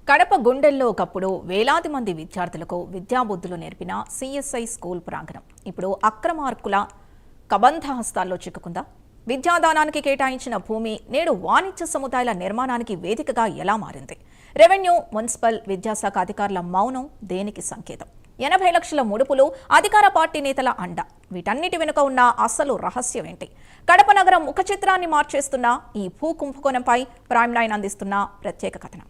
కడప గుండెల్లో ఒకప్పుడు వేలాది మంది విద్యార్థులకు విద్యాబుద్ధులు నేర్పిన సిఎస్ఐ స్కూల్ ప్రాంగణం ఇప్పుడు అక్రమార్కుల కబంధహస్తాల్లో చిక్కుకుందా? విద్యాదానానికి కేటాయించిన భూమి నేడు వాణిజ్య సముదాయాల నిర్మాణానికి వేదికగా ఎలా మారింది? రెవెన్యూ, మున్సిపల్, విద్యాశాఖ అధికారుల మౌనం దేనికి సంకేతం? 80 లక్షల ముడుపులు, అధికార పార్టీ నేతల అండ, వీటన్నిటి వెనుక ఉన్న అసలు రహస్యం ఏంటి? కడప నగరం ముఖ చిత్రాన్ని మార్చేస్తున్న ఈ భూ కుంభకోణంపై ప్రైమ్ లైన్ అందిస్తున్న ప్రత్యేక కథనం.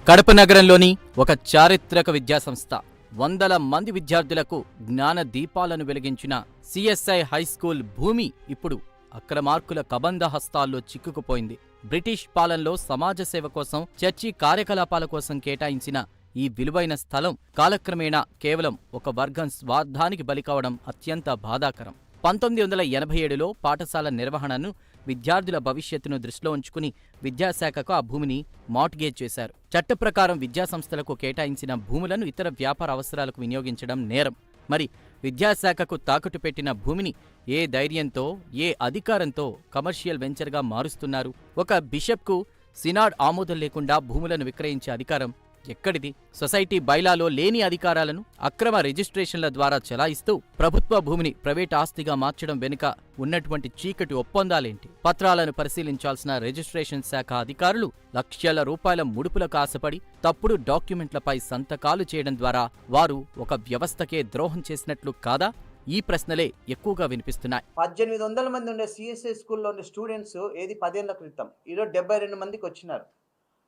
కడప నగరంలోని ఒక చారిత్రక విద్యాసంస్థ వందల మంది విద్యార్థులకు జ్ఞాన దీపాలను వెలిగించిన సిఎస్ఐ హైస్కూల్ భూమి ఇప్పుడు అక్రమార్కుల కబంధ హస్తాల్లో చిక్కుకుపోయింది. బ్రిటిష్ పాలనలో సమాజ సేవ కోసం, చర్చి కార్యకలాపాల కోసం కేటాయించిన ఈ విలువైన స్థలం కాలక్రమేణా కేవలం ఒక వర్గం స్వార్థానికి బలికావడం అత్యంత బాధాకరం. 1987లో పాఠశాల నిర్వహణను, విద్యార్థుల భవిష్యత్తును దృష్టిలో ఉంచుకుని విద్యాశాఖకు ఆ భూమిని మార్ట్గేజ్ చేశారు. చట్ట ప్రకారం విద్యాసంస్థలకు కేటాయించిన భూములను ఇతర వ్యాపార అవసరాలకు వినియోగించడం నేరం. మరి విద్యాశాఖకు తాకట్టు పెట్టిన భూమిని ఏ ధైర్యంతో, ఏ అధికారంతో కమర్షియల్ వెంచర్గా మారుస్తున్నారు? ఒక బిషప్కు సినాడ్ ఆమోదం లేకుండా భూములను విక్రయించే అధికారం ఎక్కడిది? సొసైటీ బైలాలో లేని అధికారాలను అక్రమ రిజిస్ట్రేషన్ల ద్వారా చెలాయిస్తూ ప్రభుత్వ భూమిని ప్రైవేట్ ఆస్తిగా మార్చడం వెనుక ఉన్నటువంటి చీకటి ఒప్పందాలేంటి? పత్రాలను పరిశీలించాల్సిన రిజిస్ట్రేషన్ శాఖ అధికారులు లక్షల రూపాయల ముడుపులకు ఆశపడి తప్పుడు డాక్యుమెంట్లపై సంతకాలు చేయడం ద్వారా వారు ఒక వ్యవస్థకే ద్రోహం చేసినట్లు కాదా? ఈ ప్రశ్నలే ఎక్కువగా వినిపిస్తున్నాయి. 1800 మంది ఉండే సిఎస్ఐ స్కూల్లో ఉండే స్టూడెంట్స్ 10 ఏళ్ల క్రితం ఈరోజు 72 మందికి వచ్చినారు.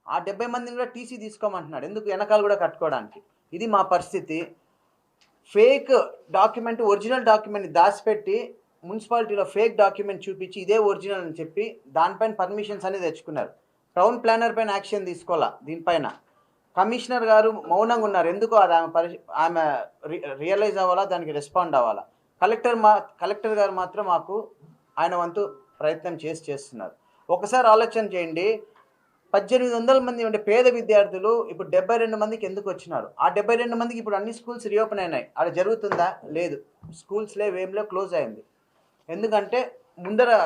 ఆ 70 మందిని కూడా టీసీ తీసుకోమంటున్నాడు. ఎందుకు? వెనకాల కూడా కట్టుకోవడానికి. ఇది మా పరిస్థితి. ఫేక్ డాక్యుమెంట్, ఒరిజినల్ డాక్యుమెంట్ దాచిపెట్టి మున్సిపాలిటీలో ఫేక్ డాక్యుమెంట్ చూపించి ఇదే ఒరిజినల్ అని చెప్పి దానిపైన పర్మిషన్స్ అనేది తెచ్చుకున్నారు. టౌన్ ప్లానర్ పైన యాక్షన్ తీసుకోవాలా. దీనిపైన కమిషనర్ గారు మౌనంగా ఉన్నారు. ఎందుకు? అది ఆమె రియలైజ్ అవ్వాలా, దానికి రెస్పాండ్ అవ్వాలా. కలెక్టర్ గారు మాత్రం మాకు ఆయన వంతు ప్రయత్నం చేస్తున్నారు. ఒకసారి ఆలోచన చేయండి. 1800 మంది ఉండే పేద విద్యార్థులు ఇప్పుడు 72 మందికి ఎందుకు వచ్చినారు? ఆ 72 మందికి ఇప్పుడు అన్ని స్కూల్స్ రీఓపెన్ అయినాయి. అది జరుగుతుందా? లేదు. స్కూల్స్ ఏం క్లోజ్ అయింది. ఎందుకంటే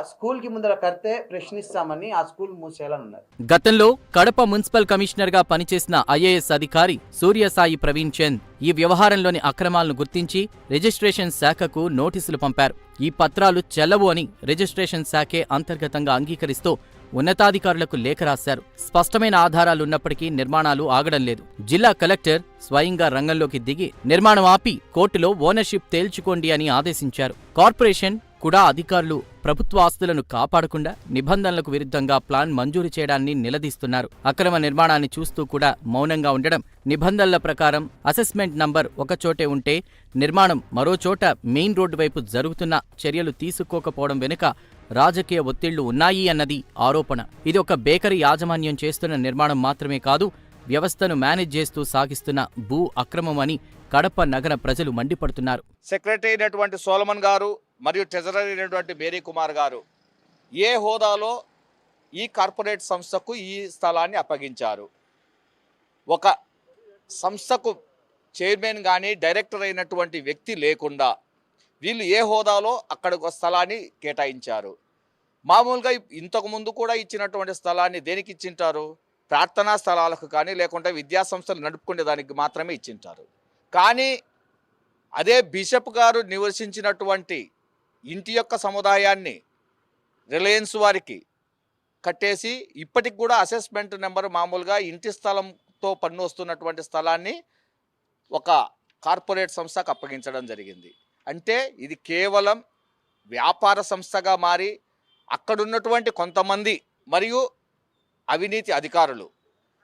స్కూల్కి ముందర కడితే ప్రశ్నిస్తామని ఆ స్కూల్ మూసేయాలని ఉన్నారు. గతంలో కడప మున్సిపల్ కమిషనర్గా పనిచేసిన ఐఏఎస్ అధికారి సూర్యసాయి ప్రవీణ్ చంద్ ఈ వ్యవహారంలోని అక్రమాలను గుర్తించి రిజిస్ట్రేషన్ శాఖకు నోటీసులు పంపారు. ఈ పత్రాలు చెల్లవు అని రిజిస్ట్రేషన్ శాఖే అంతర్గతంగా అంగీకరిస్తూ ఉన్నతాధికారులకు లేఖ రాశారు. స్పష్టమైన ఆధారాలున్నప్పటికీ నిర్మాణాలు ఆగడం లేదు. జిల్లా కలెక్టర్ స్వయంగా రంగంలోకి దిగి నిర్మాణం ఆపి కోర్టులో ఓనర్షిప్ తేల్చుకోండి అని ఆదేశించారు. కార్పొరేషన్ కూడా అధికారులు ప్రభుత్వ ఆస్తులను కాపాడకుండా నిబంధనలకు విరుద్ధంగా ప్లాన్ మంజూరు చేయడాన్ని నిలదీస్తున్నారు. అక్రమ నిర్మాణాన్ని చూస్తూ కూడా మౌనంగా ఉండడం, నిబంధనల ప్రకారం అసెస్మెంట్ నంబర్ ఒకచోటే ఉంటే నిర్మాణం మరోచోట మెయిన్ రోడ్డు వైపు జరుగుతున్న చర్యలు తీసుకోకపోవడం వెనుక రాజకీయ ఒత్తిళ్లు ఉన్నాయి అన్నది ఆరోపణ. ఇది ఒక బేకరీ యాజమాన్యం చేస్తున్న నిర్మాణం మాత్రమే కాదు, వ్యవస్థను మేనేజ్ చేస్తూ సాగిస్తున్న భూ అక్రమం అని కడప నగర ప్రజలు మండిపడుతున్నారు. సెక్రటరీ అయినటువంటి సోలమన్ గారు మరియు ట్రెజరర్ అయినటువంటి మేరీ కుమార్ గారు ఏ హోదాలో ఈ కార్పొరేట్ సంస్థకు ఈ స్థలాన్ని అప్పగించారు? ఒక సంస్థకు చైర్మన్ కానీ డైరెక్టర్ అయినటువంటి వ్యక్తి లేకుండా వీళ్ళు ఏ హోదాలో అక్కడ ఒక స్థలాన్ని కేటాయించారు? మామూలుగా ఇంతకుముందు కూడా ఇచ్చినటువంటి స్థలాన్ని దేనికి ఇచ్చింటారు? ప్రార్థనా స్థలాలకు కానీ లేకుంటే విద్యాసంస్థలు నడుపుకునే దానికి మాత్రమే ఇచ్చింటారు. కానీ అదే బిషప్ గారు నివసించినటువంటి ఇంటి యొక్క సముదాయాన్ని రిలయన్స్ వారికి కట్టేసి ఇప్పటికి కూడా అసెస్మెంట్ నెంబర్ మామూలుగా ఇంటి స్థలంతో పన్ను వస్తున్నటువంటి స్థలాన్ని ఒక కార్పొరేట్ సంస్థకు అప్పగించడం జరిగింది. అంటే ఇది కేవలం వ్యాపార సంస్థగా మారి అక్కడున్నటువంటి కొంతమంది మరియు అవినీతి అధికారులు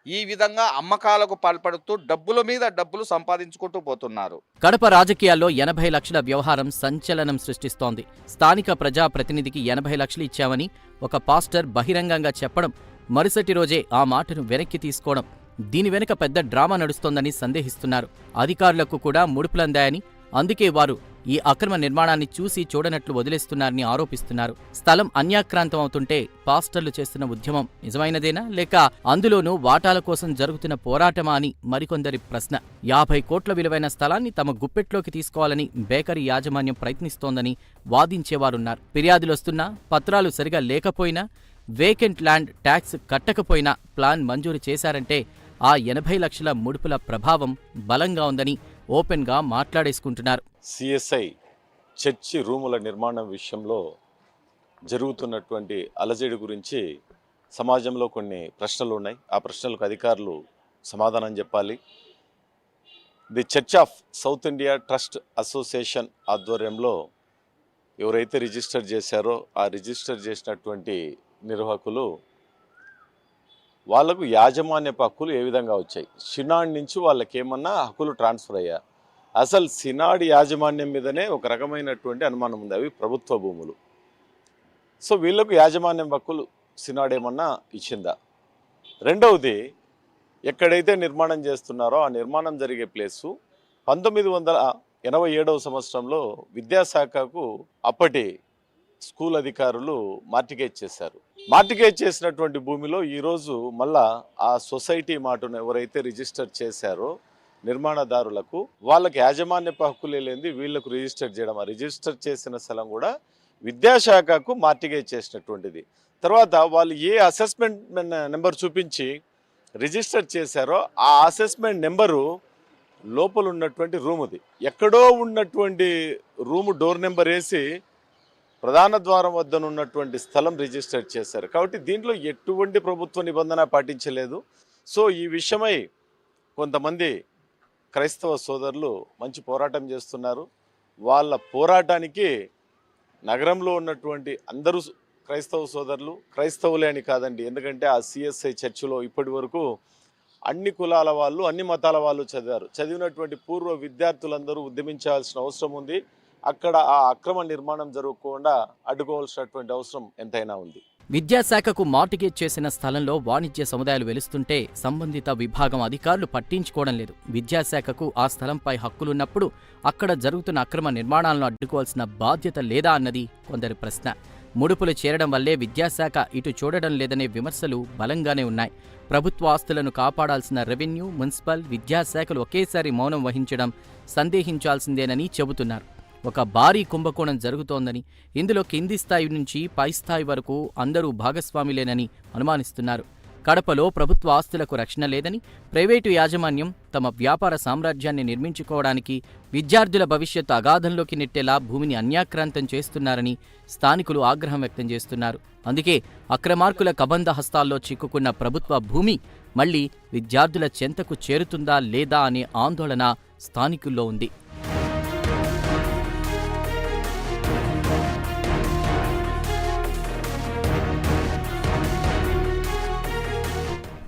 ఈ విధంగా అమ్మకాలకు పాల్పడుతూ డబ్బుల మీద డబ్బులు సంపాదించుకుంటూ పోతున్నారు. కడప రాజకీయాల్లో 80 లక్షల వ్యవహారం సంచలనం సృష్టిస్తోంది. స్థానిక ప్రజాప్రతినిధికి 80 లక్షలు ఇచ్చామని ఒక పాస్టర్ బహిరంగంగా చెప్పడం, మరుసటి రోజే ఆ మాటను వెనక్కి తీసుకోవడం, దీని వెనుక పెద్ద డ్రామా నడుస్తోందని సందేహిస్తున్నారు. అధికారులకు కూడా ముడుపులందాయని, అందుకే వారు ఈ అక్రమ నిర్మాణాన్ని చూసి చూడనట్లు వదిలేస్తున్నారని ఆరోపిస్తున్నారు. స్థలం అన్యాక్రాంతం అవుతుంటే పాస్టర్లు చేస్తున్న ఉద్యమం నిజమైనదేనా, లేక అందులోనూ వాటాల కోసం జరుగుతున్న పోరాటమా అని మరికొందరి ప్రశ్న. 50 కోట్ల విలువైన స్థలాన్ని తమ గుప్పెట్లోకి తీసుకోవాలని బేకరీ యాజమాన్యం ప్రయత్నిస్తోందని వాదించేవారున్నారు. ఫిర్యాదులొస్తున్నా, పత్రాలు సరిగా లేకపోయినా, వేకెంట్ ల్యాండ్ ట్యాక్స్ కట్టకపోయినా ప్లాన్ మంజూరు చేశారంటే ఆ 80 లక్షల ముడుపుల ప్రభావం బలంగా ఉందని ఓపెన్గా మాట్లాడేసుకుంటున్నారు. సిఎస్ఐ చర్చి రూముల నిర్మాణం విషయంలో జరుగుతున్నటువంటి అలజడి గురించి సమాజంలో కొన్ని ప్రశ్నలు ఉన్నాయి. ఆ ప్రశ్నలకు అధికారులు సమాధానం చెప్పాలి. The church of south India trust association ఆధ్వర్యంలో ఎవరైతే రిజిస్టర్ చేశారో ఆ రిజిస్టర్ చేసినటువంటి నిర్వాహకులు వాళ్లకు యాజమాన్యపు హక్కులు ఏ విధంగా వచ్చాయి, సినాడ్ నుంచి వాళ్ళకి ఏమన్నా హక్కులు ట్రాన్స్ఫర్ అయ్యా, అసలు సినాడ్ యాజమాన్యం మీదనే ఒక రకమైనటువంటి అనుమానం ఉంది. అవి ప్రభుత్వ భూములు. సో వీళ్ళకు యాజమాన్యం హక్కులు సినాడ్ ఏమన్నా ఇచ్చిందా? రెండవది, ఎక్కడైతే నిర్మాణం చేస్తున్నారో ఆ నిర్మాణం జరిగే ప్లేసు 1987వ సంవత్సరంలో విద్యాశాఖకు అప్పటి స్కూల్ అధికారులు మార్టిగేజ్ చేశారు. మార్టిగేజ్ చేసినటువంటి భూమిలో ఈరోజు మళ్ళా ఆ సొసైటీ మాటను ఎవరైతే రిజిస్టర్ చేశారో నిర్మాణదారులకు వాళ్ళకి యాజమాన్యపు హక్కులే లేనిది వీళ్లకు రిజిస్టర్ చేయడం, ఆ రిజిస్టర్ చేసిన స్థలం కూడా విద్యాశాఖకు మార్టిగేజ్ చేసినటువంటిది. తర్వాత వాళ్ళు ఏ అసెస్మెంట్ నెంబర్ చూపించి రిజిస్టర్ చేశారో ఆ అసెస్మెంట్ నెంబరు లోపల ఉన్నటువంటి రూముది. ఎక్కడో ఉన్నటువంటి రూము డోర్ నెంబర్ వేసి ప్రధాన ద్వారం వద్ద ఉన్నటువంటి స్థలం రిజిస్టర్ చేశారు. కాబట్టి దీంట్లో ఎటువంటి ప్రభుత్వ నిబంధన పాటించలేదు. సో ఈ విషయమై కొంతమంది క్రైస్తవ సోదరులు మంచి పోరాటం చేస్తున్నారు. వాళ్ళ పోరాటానికి నగరంలో ఉన్నటువంటి అందరూ క్రైస్తవ సోదరులు, క్రైస్తవులే అని కాదండి, ఎందుకంటే ఆ సిఎస్ఐ చర్చిలో ఇప్పటి వరకు అన్ని కులాల వాళ్ళు, అన్ని మతాల వాళ్ళు చదివినటువంటి పూర్వ విద్యార్థులందరూ ఉద్యమించాల్సిన అవసరం ఉంది. అక్కడ ఆ అక్రమ నిర్మాణం జరగకుండా అడ్డుకోవాల్సినటువంటి అవసరం ఎంతైనా ఉంది. విద్యాశాఖకు మార్టిగేజ్ చేసిన స్థలంలో వాణిజ్య సముదాయాలు వెలుస్తుంటే సంబంధిత విభాగం అధికారులు పట్టించుకోవడం లేదు. విద్యాశాఖకు ఆ స్థలంపై హక్కులున్నప్పుడు అక్కడ జరుగుతున్న అక్రమ నిర్మాణాలను అడ్డుకోవాల్సిన బాధ్యత లేదా అన్నది కొందరి ప్రశ్న. ముడుపులు చేరడం వల్లే విద్యాశాఖ ఇటు చూడడం లేదనే విమర్శలు బలంగానే ఉన్నాయి. ప్రభుత్వ ఆస్తులను కాపాడాల్సిన రెవెన్యూ, మున్సిపల్, విద్యాశాఖలు ఒకేసారి మౌనం వహించడం సందేహించాల్సిందేనని చెబుతున్నారు. ఒక భారీ కుంభకోణం జరుగుతోందని, ఇందులో కింది స్థాయి నుంచి పై స్థాయి వరకు అందరూ భాగస్వాములేనని అనుమానిస్తున్నారు. కడపలో ప్రభుత్వ ఆస్తులకు రక్షణ లేదని, ప్రైవేటు యాజమాన్యం తమ వ్యాపార సామ్రాజ్యాన్ని నిర్మించుకోవడానికి విద్యార్థుల భవిష్యత్తు అగాధంలోకి నెట్టేలా భూమిని అన్యాక్రాంతం చేస్తున్నారని స్థానికులు ఆగ్రహం వ్యక్తం చేస్తున్నారు. అందుకే అక్రమార్కుల కబంధ హస్తాల్లో చిక్కుకున్న ప్రభుత్వ భూమి మళ్లీ విద్యార్థుల చెంతకు చేరుతుందా లేదా అనే ఆందోళన స్థానికుల్లో ఉంది.